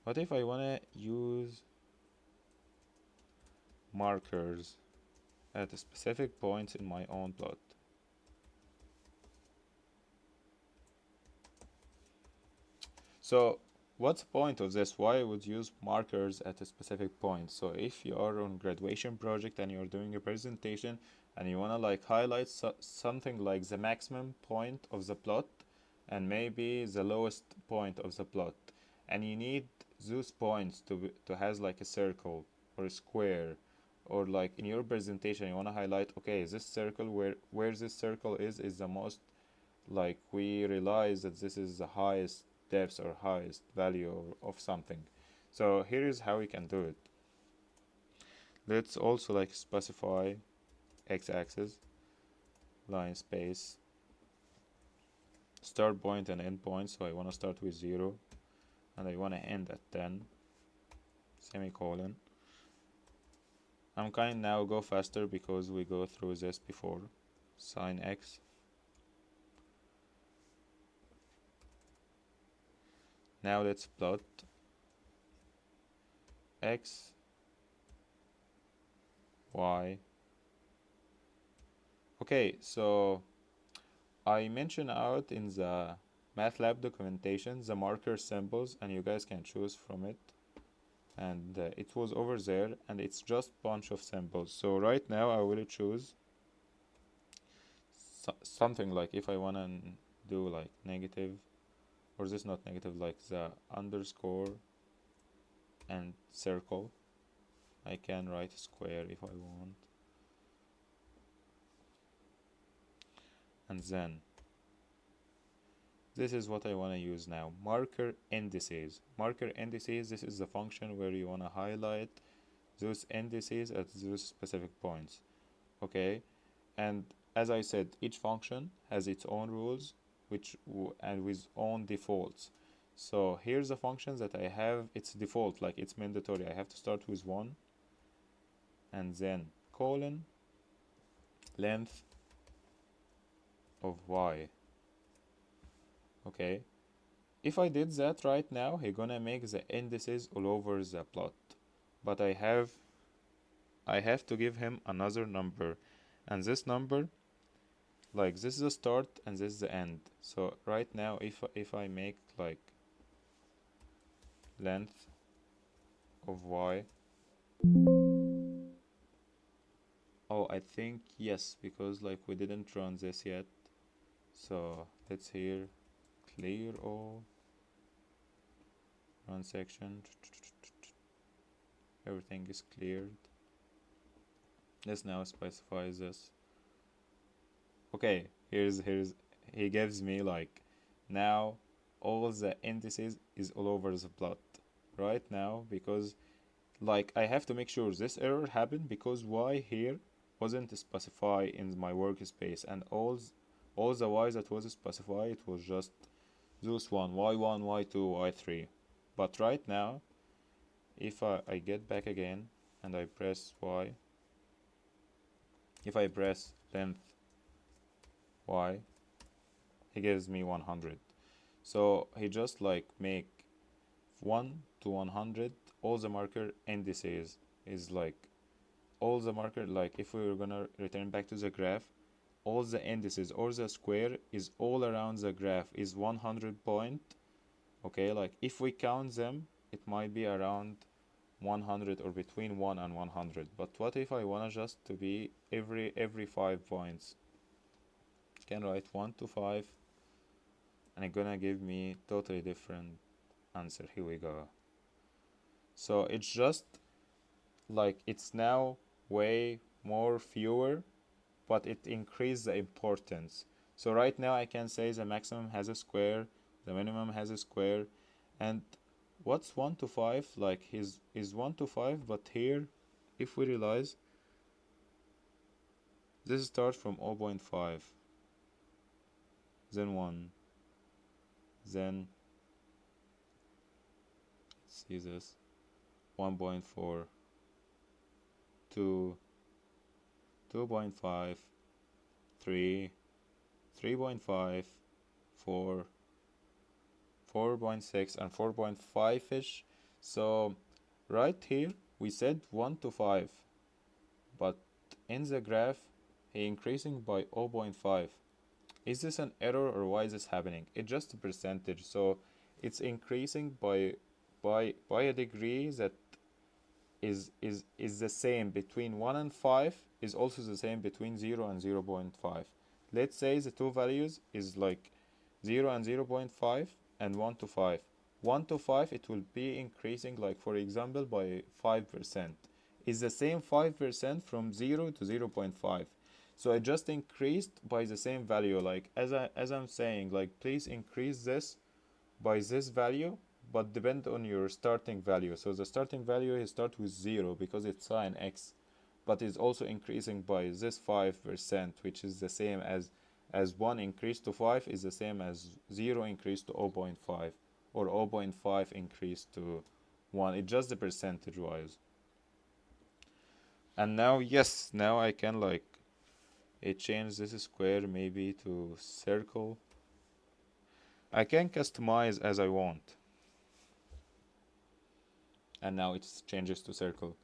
What if I want to use markers at specific points in my own plot? So what's the point of this? Why I would use markers at a specific point? So if you are on graduation project and you're doing a presentation and you want to like highlight something like the maximum point of the plot and maybe the lowest point of the plot, and you need those points to has like a circle or a square, or like in your presentation you want to highlight, okay, this circle, where this circle is the most, like we realize that this is the highest depth or highest value of something. So here is how we can do it. Let's also like specify x-axis, line space, start point and end point. So I want to start with 0 and I want to end at 10, semicolon. I'm kind now go faster because we go through this before. Sine x. Now let's plot x, y. Okay, so I mentioned out in the MATLAB documentation the marker symbols, and you guys can choose from it. And it was over there, and it's just bunch of symbols. So right now I will choose something like, if I wanna do like negative, or this not negative, like the underscore and circle. I can write square if I want. And then this is what I want to use now. Marker indices. Marker indices, this is the function where you want to highlight those indices at those specific points. Okay, and as I said, each function has its own rules, and with own defaults. So here's the functions that I have. It's default, like it's mandatory. I have to start with 1 and then colon length of y. Okay, if I did that right now, he's gonna make the indices all over the plot. But I have to give him another number, and this number, like this is the start and this is the end. So right now, if I make like length of y, oh, I think yes, because like we didn't run this yet. So let's here clear all, run section, everything is cleared. Let's now specify this. Okay, here's he gives me like now all the indices is all over the plot right now, because like I have to make sure this error happened because y here wasn't specified in my workspace, and all the y's that was specified, it was just those one, y1, y2, y3. But right now, if I get back again and I press y, if I press length y, he gives me 100. So he just like make 1 to 100 all the marker indices is like all the marker, like if we were gonna return back to the graph, all the indices or the square is all around the graph is 100 point. Okay, like if we count them, it might be around 100 or between 1 and 100. But what if I wanna just to be every 5 points? I can write 1 to 5 and it's gonna give me totally different answer. Here we go. So it's just like it's now way more fewer, but it increased the importance. So right now I can say the maximum has a square, the minimum has a square, and what's 1 to 5, like is 1 to 5, but here if we realize this starts from 0.5, then 1, then let's see this 1.4, 2, 2.5, 3, 3.5, 4, 4.6 and 4.5 ish. So right here we said 1 to 5, but in the graph he increasing by 0.5. Is this an error or why is this happening? It's just a percentage, so it's increasing by a degree that is the same between 1 and 5, is also the same between 0 and 0.5. Let's say the two values is like 0 and 0.5 and 1 to 5. 1 to 5 it will be increasing, like for example, by 5%. Is the same 5% from 0 to 0.5. So it just increased by the same value. Like as I'm saying, like please increase this by this value, but depend on your starting value. So the starting value is start with 0 because it's sine x, but it's also increasing by this 5%, which is the same as 1 increased to 5 is the same as 0 increased to 0.5, or 0.5 increased to 1. It's just the percentage wise. And now, yes, now I can like change this square maybe to circle. I can customize as I want. And now it changes to circle.